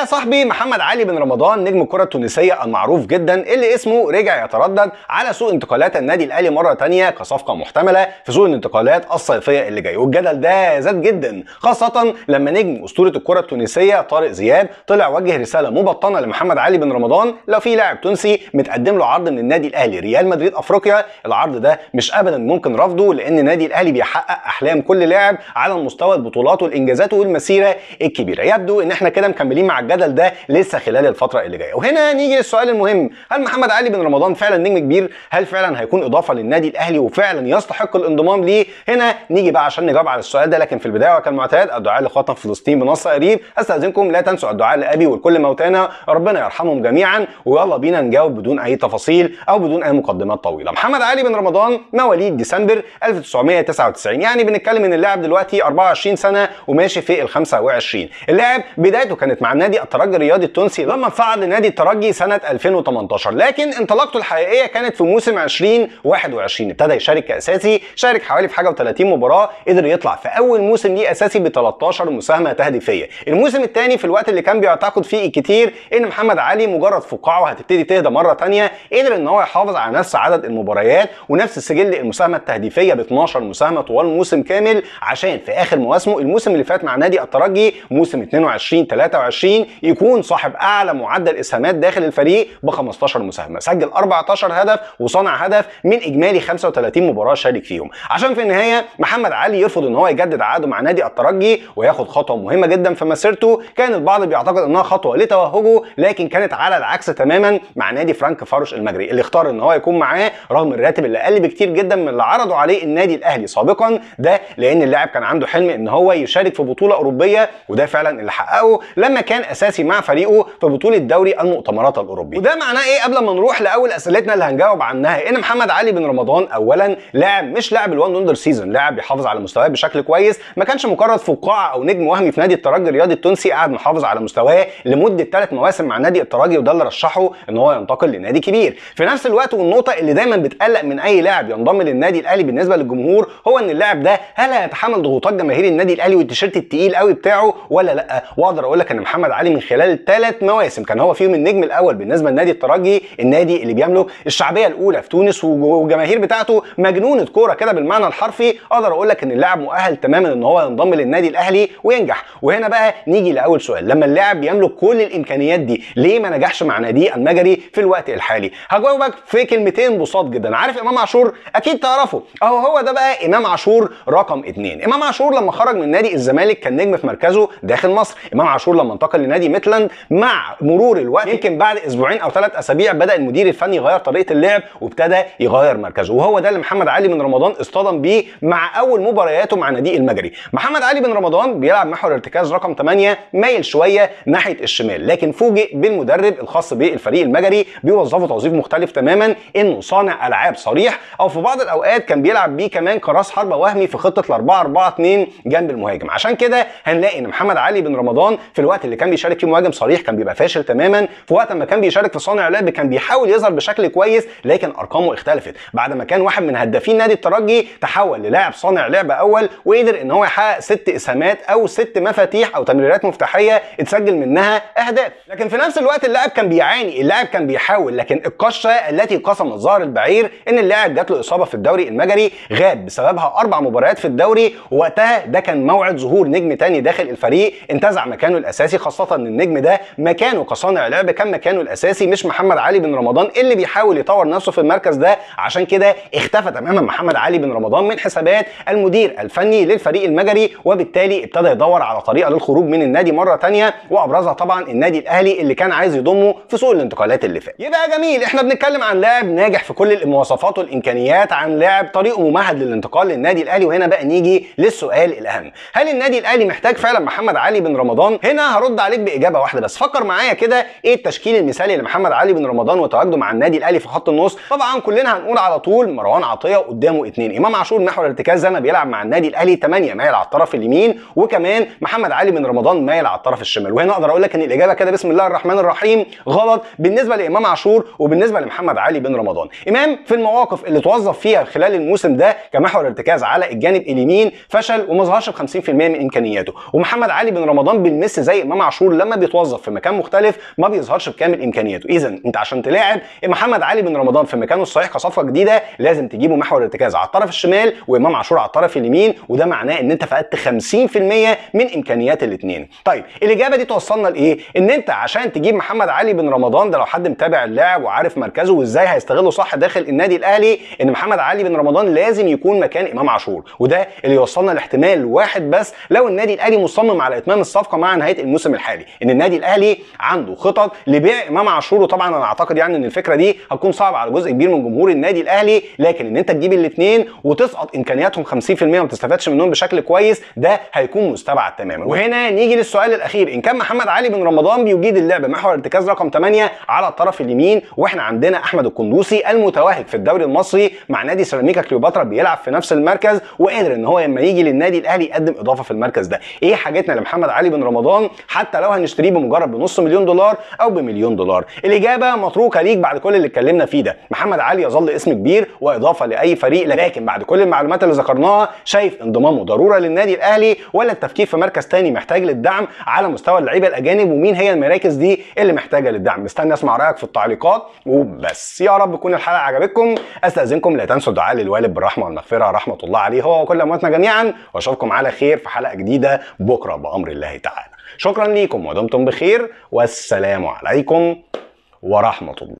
ده صاحبي محمد علي بن رمضان نجم الكرة التونسية المعروف جدا اللي اسمه رجع يتردد على سوق انتقالات النادي الاهلي مرة تانية كصفقة محتملة في سوق الانتقالات الصيفية اللي جاي، والجدل ده زاد جدا خاصة لما نجم أسطورة الكرة التونسية طارق زياد طلع وجه رسالة مبطنة لمحمد علي بن رمضان لو في لاعب تونسي متقدم له عرض من النادي الاهلي ريال مدريد افريقيا، العرض ده مش ابدا ممكن رفضه، لان النادي الاهلي بيحقق احلام كل لاعب على مستوى البطولات والانجازات والمسيرة الكبيرة. يبدو ان احنا كده مكملين مع الجدل ده لسه خلال الفترة اللي جاية. وهنا نيجي للسؤال المهم، هل محمد علي بن رمضان فعلا نجم كبير؟ هل فعلا هيكون اضافة للنادي الاهلي وفعلا يستحق الانضمام ليه؟ هنا نيجي بقى عشان نجاوب على السؤال ده، لكن في البداية وكالمعتاد الدعاء لاخواتنا في فلسطين بنصر قريب. استاذنكم لا تنسوا الدعاء لابي ولكل موتانا، ربنا يرحمهم جميعا. ويلا بينا نجاوب بدون اي تفاصيل او بدون اي مقدمات طويلة. محمد علي بن رمضان مواليد ديسمبر 1999، يعني بنتكلم ان اللاعب دلوقتي 24 سنة وماشي في ال 25. اللاعب بدايته كانت مع نادي الترجي الرياضي التونسي لما اتصعد لنادي الترجي سنة 2018، لكن انطلاقته الحقيقية كانت في موسم 2021. ابتدى يشارك كأساسي، شارك حوالي في حاجة و30 مباراة، قدر يطلع في أول موسم ليه أساسي ب 13 مساهمة تهديفية. الموسم الثاني في الوقت اللي كان بيعتقد فيه الكتير ان محمد علي مجرد فقاعه هتبتدي تهدى مرة ثانية، قدر ان هو يحافظ على نفس عدد المباريات ونفس سجل المساهمة التهديفية ب 12 مساهمة طوال موسم كامل، عشان في آخر مواسمه الموسم اللي فات مع نادي الترجي موسم 22 23 يكون صاحب اعلى معدل اسهامات داخل الفريق ب 15 مساهمه، سجل 14 هدف وصنع هدف من اجمالي 35 مباراه شارك فيهم، عشان في النهايه محمد علي يرفض ان هو يجدد عقده مع نادي الترجي وياخد خطوه مهمه جدا في مسيرته. كان البعض بيعتقد انها خطوه لتوهجه، لكن كانت على العكس تماما مع نادي فرانك فاروش المجري اللي اختار ان هو يكون معاه رغم الراتب اللي اقل بكتير جدا من اللي عرضه عليه النادي الاهلي سابقا، ده لان اللاعب كان عنده حلم ان هو يشارك في بطوله اوروبيه، وده فعلا اللي حققه لما كان اساسي مع فريقه في بطوله دوري المؤتمرات الاوروبي. وده معناه ايه قبل ما نروح لاول اسئلتنا اللي هنجاوب عنها؟ ان محمد علي بن رمضان اولا لاعب مش لاعب الوان وندر سيزون، لاعب بيحافظ على مستواه بشكل كويس، ما كانش مجرد فقاعه او نجم وهمي في نادي الترجي الرياضي التونسي، قاعد محافظ على مستواه لمده 3 مواسم مع نادي الترجي، وده اللي رشحه ان هو ينتقل لنادي كبير. في نفس الوقت والنقطه اللي دايما بتقلق من اي لاعب ينضم للنادي الاهلي بالنسبه للجمهور هو ان اللاعب ده هل هيتحمل ضغوطات جماهير النادي الاهلي والتيشيرت التقيل قوي بتاعه ولا لا؟ واقدر اقول لك ان محمد علي من خلال 3 مواسم كان هو فيهم النجم الاول بالنسبه لنادي الترجي، النادي اللي بيملك الشعبيه الاولى في تونس والجماهير بتاعته مجنونه كوره كده بالمعنى الحرفي. اقدر اقول لك ان اللاعب مؤهل تماما ان هو ينضم للنادي الاهلي وينجح. وهنا بقى نيجي لاول سؤال، لما اللاعب بيملك كل الامكانيات دي ليه ما نجحش مع ناديه المجري في الوقت الحالي؟ هجاوبك في كلمتين بساط جدا. عارف امام عاشور؟ اكيد تعرفه، هو ده بقى امام عاشور رقم 2. امام عاشور لما خرج من نادي الزمالك كان نجم في مركزه داخل مصر. امام عاشور لما انتقل لنادي ميتلاند مع مرور الوقت يمكن بعد اسبوعين او 3 اسابيع بدا المدير الفني يغير طريقه اللعب وابتدى يغير مركزه، وهو ده اللي محمد علي بن رمضان اصطدم بيه مع اول مبارياته مع نادي المجري. محمد علي بن رمضان بيلعب محور ارتكاز رقم 8 مايل شويه ناحيه الشمال، لكن فوجئ بالمدرب الخاص بالفريق المجري بيوظفه توظيف مختلف تماما، انه صانع العاب صريح، او في بعض الاوقات كان بيلعب بيه كمان كراس حربه وهمي في خطه ال 4-4-2 جنب المهاجم. عشان كده هنلاقي ان محمد علي بن رمضان في الوقت اللي كان بيشارك فيه مهاجم صريح كان بيبقى فاشل تماما، في وقت ما كان بيشارك في صانع لعب كان بيحاول يظهر بشكل كويس، لكن ارقامه اختلفت. بعد ما كان واحد من هدافين نادي الترجي تحول للاعب صانع لعب اول، وقدر ان هو يحقق 6 اسهامات او 6 مفاتيح او تمريرات مفتاحيه اتسجل منها اهداف. لكن في نفس الوقت اللاعب كان بيعاني، اللاعب كان بيحاول، لكن القشه التي قسمت ظهر البعير ان اللاعب جات له اصابه في الدوري المجري غاب بسببها 4 مباريات في الدوري، ووقتها ده كان موعد ظهور نجم تاني داخل الفريق انتزع مكانه الاساسي، خاصه ان النجم ده مكانه كصانع لعب كان مكانه الاساسي مش محمد علي بن رمضان اللي بيحاول يطور نفسه في المركز ده. عشان كده اختفى تماما محمد علي بن رمضان من حسابات المدير الفني للفريق المجري، وبالتالي ابتدى يدور على طريقه للخروج من النادي مره ثانيه، وابرزها طبعا النادي الاهلي اللي كان عايز يضمه في سوق الانتقالات اللي فات. يبقى جميل، احنا بنتكلم عن لاعب ناجح في كل المواصفات والامكانيات، عن لاعب طريقه ممهد للانتقال للنادي الاهلي. وهنا بقى نيجي للسؤال الاهم، هل النادي الاهلي محتاج فعلا محمد علي بن رمضان؟ هنا هرد عليك باجابه واحده بس، فكر معايا كده ايه التشكيل المثالي لمحمد علي بن رمضان وتواجده مع النادي الاهلي في خط النص؟ طبعا كلنا هنقول على طول مروان عطيه قدامه 2، امام عاشور محور ارتكاز زي ما بيلعب مع النادي الاهلي 8 مايل على الطرف اليمين، وكمان محمد علي بن رمضان مايل على الطرف الشمال. وهنا اقدر اقول لك ان الاجابه كده بسم الله الرحمن الرحيم غلط بالنسبه لامام عاشور وبالنسبه لمحمد علي بن رمضان. امام في المواقف اللي توظف فيها خلال الموسم ده كمحور ارتكاز على الجانب اليمين فشل وما ظهرش ب 50% من امكانياته، ومحمد علي بن رمضان بالمس زي امام عاشور عاشور لما بيتوظف في مكان مختلف ما بيظهرش بكامل امكانياته. اذا انت عشان تلاعب محمد علي بن رمضان في مكانه الصحيح كصفقه جديده لازم تجيبه محور ارتكاز على الطرف الشمال وامام عاشور على الطرف اليمين، وده معناه ان انت فقدت 50% من امكانيات الاثنين. طيب الاجابه دي توصلنا لايه؟ ان انت عشان تجيب محمد علي بن رمضان ده، لو حد متابع اللاعب وعارف مركزه وازاي هيستغله صح داخل النادي الاهلي، ان محمد علي بن رمضان لازم يكون مكان امام عاشور، وده اللي يوصلنا لاحتمال واحد بس لو النادي الاهلي مصمم على اتمام الصفقه مع نهايه الموسم الحالي، ان النادي الاهلي عنده خطط لبيع امام عاشور. وطبعا انا اعتقد يعني ان الفكره دي هتكون صعبه على جزء كبير من جمهور النادي الاهلي، لكن ان انت تجيب الاثنين وتسقط امكانياتهم 50% وما تستفادش منهم بشكل كويس ده هيكون مستبعد تماما. وهنا نيجي للسؤال الاخير، ان كان محمد علي بن رمضان بيجيد اللعب محور ارتكاز رقم 8 على الطرف اليمين، واحنا عندنا احمد القندوسي المتوهج في الدوري المصري مع نادي سيراميكا كليوباترا بيلعب في نفس المركز وقادر ان هو لما يجي للنادي الاهلي يقدم اضافه في المركز ده، ايه حاجتنا لمحمد علي بن رمضان حتى لو هنشتريه بمجرد بنص مليون دولار او بمليون دولار؟ الاجابه متروكه ليك بعد كل اللي اتكلمنا فيه ده. محمد علي يظل اسم كبير واضافه لاي فريق، لكن بعد كل المعلومات اللي ذكرناها شايف انضمامه ضروره للنادي الاهلي ولا التفكير في مركز تاني محتاج للدعم على مستوى اللعيبه الاجانب؟ ومين هي المراكز دي اللي محتاجه للدعم؟ مستني اسمع رايك في التعليقات وبس. يا رب تكون الحلقه عجبتكم. استاذنكم لا تنسوا الدعاء للوالد بالرحمه والمغفره رحمه الله عليه هو وكل امواتنا جميعا، واشوفكم على خير في حلقه جديده بكره بامر الله تعالى. شكرا ليكم ودمتم بخير، والسلام عليكم ورحمه الله.